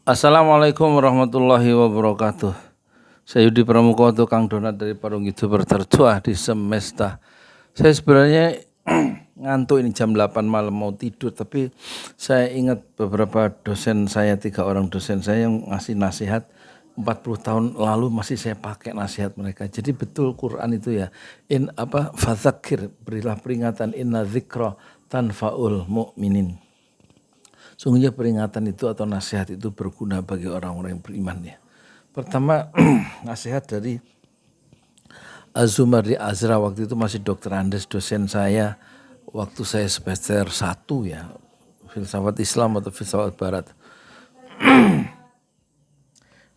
Assalamualaikum warahmatullahi wabarakatuh. Saya Yudi Pramuko, tukang donat dari Parung Youtuber tertua di semesta. Saya sebenarnya ngantuk ini jam 8 malam mau tidur, tapi saya ingat beberapa dosen saya, 3 orang dosen saya yang ngasih nasihat 40 tahun lalu masih saya pakai nasihat mereka. Jadi betul Quran itu ya. Fadzakir, berilah peringatan, inna dzikra tanfaul mu'minin. Sungguhnya peringatan itu atau nasihat itu berguna bagi orang-orang yang beriman ya. Pertama nasihat dari Az-Zumardi Azra, waktu itu masih Dr. Andes, dosen saya waktu saya semester 1 ya, filsafat Islam atau filsafat Barat.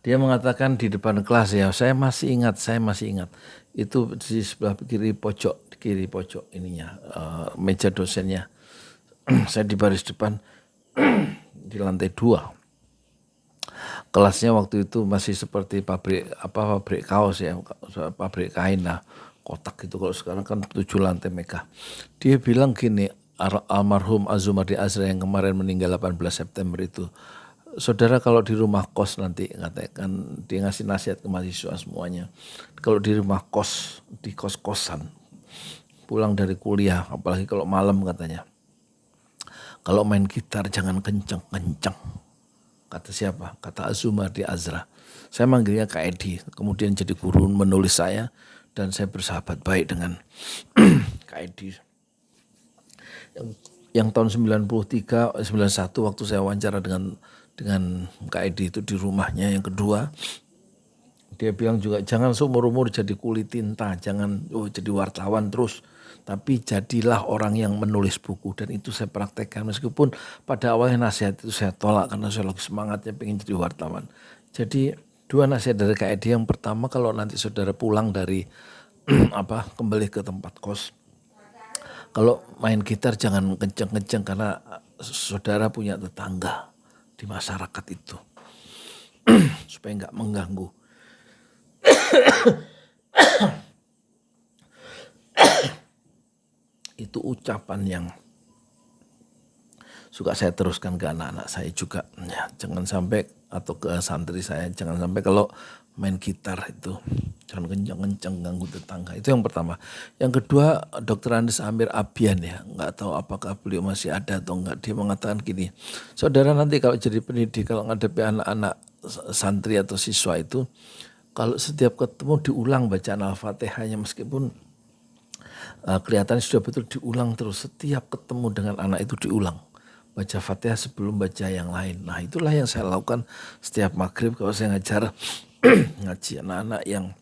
Dia mengatakan di depan kelas ya, saya masih ingat, itu di sebelah kiri pojok ininya, meja dosennya. Saya di baris depan di lantai 2. Kelasnya waktu itu masih seperti pabrik kaos ya, pabrik kain lah, kotak gitu. Kalau sekarang kan 7 lantai megah. Dia bilang gini, almarhum Az-Zumardi Azra yang kemarin meninggal 18 September itu, saudara kalau di rumah kos nanti, katakan dia ngasih nasihat ke mahasiswa semuanya, kalau di rumah kos, di kos-kosan, pulang dari kuliah, apalagi kalau malam katanya, kalau main gitar jangan kenceng-kenceng. Kata siapa? Kata Az-Zumardi Azra. Saya manggilnya Kak Edi, kemudian jadi guru menulis saya, dan saya bersahabat baik dengan Kak Edi. Yang tahun 91 waktu saya wawancara dengan Kak Edi itu di rumahnya. Yang kedua, dia bilang juga jangan seumur-umur jadi kulit tinta, jangan jadi wartawan terus, tapi jadilah orang yang menulis buku. Dan itu saya praktekkan, meskipun pada awalnya nasihat itu saya tolak karena saya lagi semangatnya pengen jadi wartawan. Jadi 2 nasihat dari Kak Edi. Yang pertama, kalau nanti saudara pulang dari kembali ke tempat kos, kalau main gitar jangan kenceng-kenceng karena saudara punya tetangga di masyarakat itu, supaya nggak mengganggu. Itu ucapan yang suka saya teruskan ke anak-anak saya juga ya, jangan sampai, atau ke santri saya, jangan sampai kalau main gitar itu jangan kencang-kencang ganggu tetangga. Itu yang pertama. Yang kedua, Dr. Andes Amir Abian ya, nggak tahu apakah beliau masih ada atau enggak. Dia mengatakan gini, saudara nanti kalau jadi pendidik, kalau ngadepi anak-anak santri atau siswa itu, kalau setiap ketemu diulang bacaan Al-Fatihahnya, meskipun kelihatan sudah betul, diulang terus. Setiap ketemu dengan anak itu diulang, baca Fatihah sebelum baca yang lain. Nah itulah yang saya lakukan setiap maghrib kalau saya ngajar ngaji anak-anak yang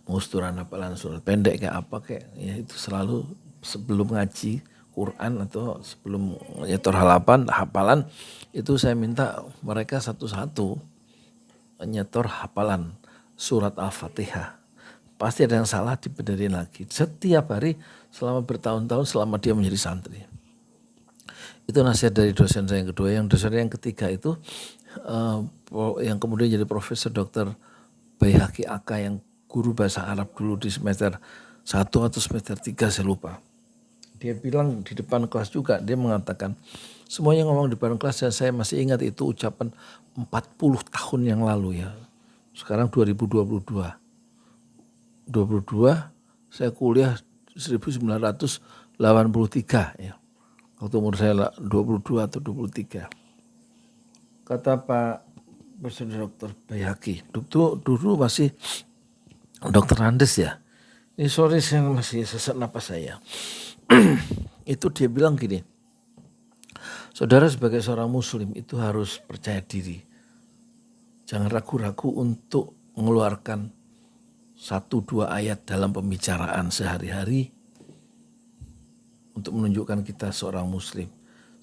mau setoran hafalan surat pendek kayak apa kayak ya, itu selalu sebelum ngaji Quran atau sebelum nyetor hafalan itu saya minta mereka satu-satu nyetor hafalan surat Al-Fatihah. Pasti ada yang salah, dibenerin lagi. Setiap hari selama bertahun-tahun selama dia menjadi santri. Itu nasihat dari dosen saya yang kedua. Yang dosen yang ketiga itu yang kemudian jadi Profesor Dr. Baihaqi Aka, yang guru bahasa Arab dulu di semester 1 atau semester 3 saya lupa. Dia bilang di depan kelas juga, dia mengatakan semuanya ngomong di depan kelas, dan saya masih ingat itu ucapan 40 tahun yang lalu ya. Sekarang 2022 saya kuliah 1983 ya. Waktu umur saya 22 atau 23. Kata Pak Profesor Dr. Baihaqi, dulu masih Dr. Andes ya. Ini sorry saya masih sesak napas saya. Itu dia bilang gini, saudara sebagai seorang muslim itu harus percaya diri. Jangan ragu-ragu untuk mengeluarkan 1-2 ayat dalam pembicaraan sehari-hari untuk menunjukkan kita seorang muslim.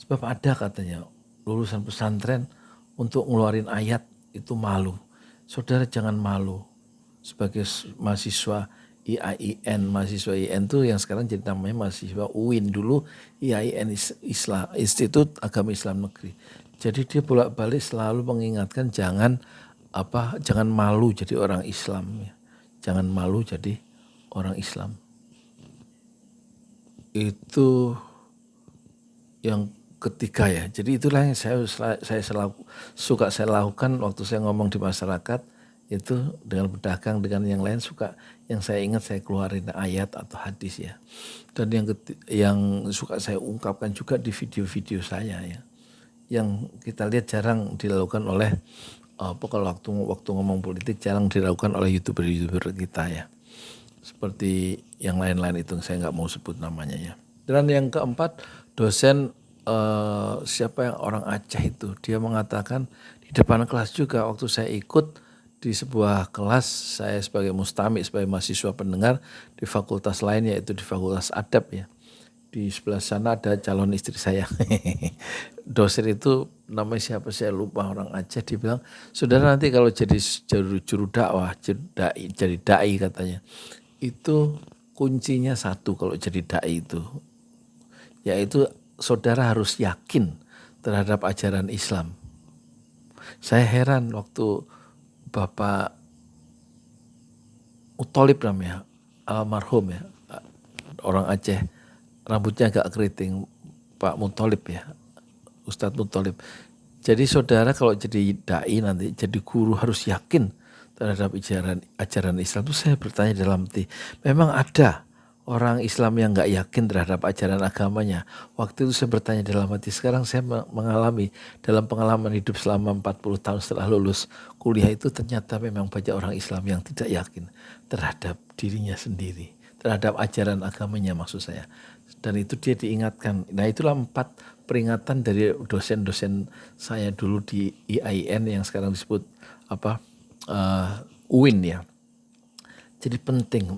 Sebab ada katanya lulusan pesantren untuk ngeluarin ayat itu malu. Saudara jangan malu. Sebagai mahasiswa IAIN, mahasiswa IAIN itu yang sekarang jadi namanya mahasiswa UIN, dulu IAIN Islam, Institut Agama Islam Negeri. Jadi dia bolak-balik selalu mengingatkan jangan malu jadi orang Islam ya. Jangan malu jadi orang Islam. Itu yang ketiga ya. Jadi itulah yang saya lakukan waktu saya ngomong di masyarakat itu dengan berdagang dengan yang lain yang saya ingat saya keluarin ayat atau hadis ya. Dan yang suka saya ungkapkan juga di video-video saya ya. Yang kita lihat jarang dilakukan oleh kalau waktu ngomong politik jarang dilakukan oleh YouTuber kita ya. Seperti yang lain-lain itu saya nggak mau sebut namanya ya. Dan yang keempat, dosen siapa yang orang Aceh itu, dia mengatakan di depan kelas juga waktu saya ikut di sebuah kelas, saya sebagai mustami, sebagai mahasiswa pendengar di fakultas lain yaitu di fakultas adab ya. Di sebelah sana ada calon istri saya. Dosen itu namanya siapa saya lupa, orang Aceh, dia bilang, saudara nanti kalau jadi juru dakwah, jadi dai katanya, itu kuncinya satu kalau jadi dai itu, yaitu saudara harus yakin terhadap ajaran Islam. Saya heran waktu Bapak Mutolib namanya, almarhum ya, orang Aceh, rambutnya agak keriting, Pak Mutolib ya, Ustadz Mutolib. Jadi saudara kalau jadi dai nanti, jadi guru harus yakin terhadap ajaran Islam. Itu saya bertanya dalam hati, memang ada orang Islam yang gak yakin terhadap ajaran agamanya. Waktu itu saya bertanya dalam hati, sekarang saya mengalami dalam pengalaman hidup selama 40 tahun setelah lulus kuliah itu ternyata memang banyak orang Islam yang tidak yakin terhadap dirinya sendiri, terhadap ajaran agamanya maksud saya. Dan itu dia diingatkan. Nah itulah 4 peringatan dari dosen-dosen saya dulu di IAIN yang sekarang disebut UIN ya. Jadi penting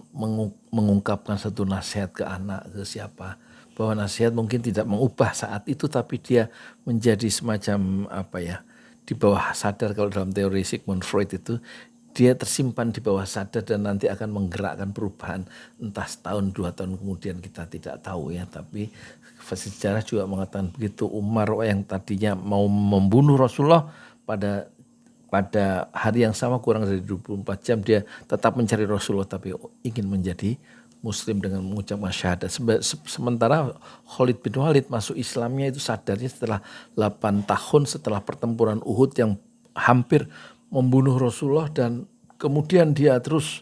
mengungkapkan satu nasihat ke anak, ke siapa, bahwa nasihat mungkin tidak mengubah saat itu, tapi dia menjadi semacam di bawah sadar. Kalau dalam teori Sigmund Freud itu, dia tersimpan di bawah sadar dan nanti akan menggerakkan perubahan entah setahun 2 tahun kemudian, kita tidak tahu ya. Tapi sejarah juga mengatakan begitu. Umar yang tadinya mau membunuh Rasulullah, pada hari yang sama kurang dari 24 jam dia tetap mencari Rasulullah tapi ingin menjadi muslim dengan mengucapkan syahadat. Sementara Khalid bin Walid masuk Islamnya itu sadarnya setelah 8 tahun setelah pertempuran Uhud yang hampir membunuh Rasulullah, dan kemudian dia terus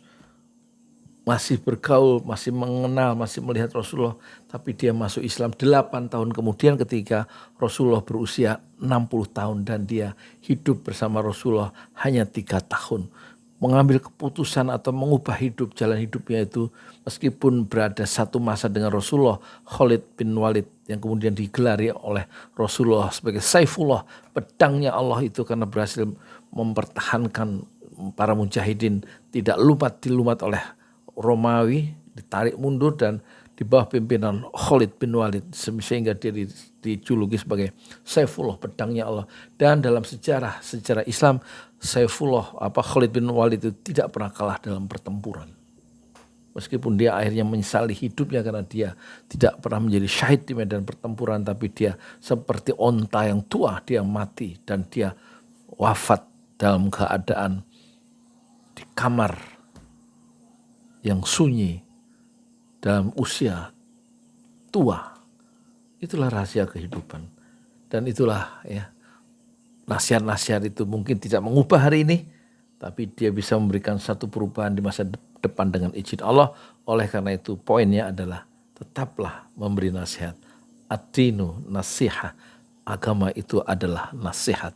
masih bergaul, masih mengenal, masih melihat Rasulullah, tapi dia masuk Islam 8 tahun kemudian ketika Rasulullah berusia 60 tahun dan dia hidup bersama Rasulullah hanya 3 tahun. Mengambil keputusan atau mengubah jalan hidupnya itu, meskipun berada satu masa dengan Rasulullah, Khalid bin Walid yang kemudian digelari oleh Rasulullah sebagai Saifullah, pedangnya Allah itu, karena berhasil mempertahankan para mujahidin tidak dilumat oleh Romawi, ditarik mundur dan di bawah pimpinan Khalid bin Walid sehingga dia dijuluki sebagai Saifullah, pedangnya Allah. Dan dalam sejarah Islam, Khalid bin Walid itu tidak pernah kalah dalam pertempuran. Meskipun dia akhirnya menyesali hidupnya karena dia tidak pernah menjadi syahid di medan pertempuran, tapi dia seperti onta yang tua, dia mati dan dia wafat dalam keadaan di kamar yang sunyi dalam usia tua. Itulah rahasia kehidupan. Dan itulah ya, nasihat-nasihat itu mungkin tidak mengubah hari ini, tapi dia bisa memberikan satu perubahan di masa depan dengan izin Allah. Oleh karena itu poinnya adalah tetaplah memberi nasihat. Ad-dinu nasihah, agama itu adalah nasihat.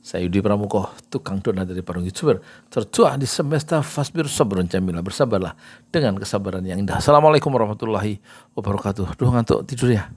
Saya Yudi Pramuko, tukang donat dari para YouTuber, tertua di semesta Fasbir Sabrun Jamila. Bersabarlah dengan kesabaran yang indah. Assalamualaikum warahmatullahi wabarakatuh. Duh ngantuk tidur ya.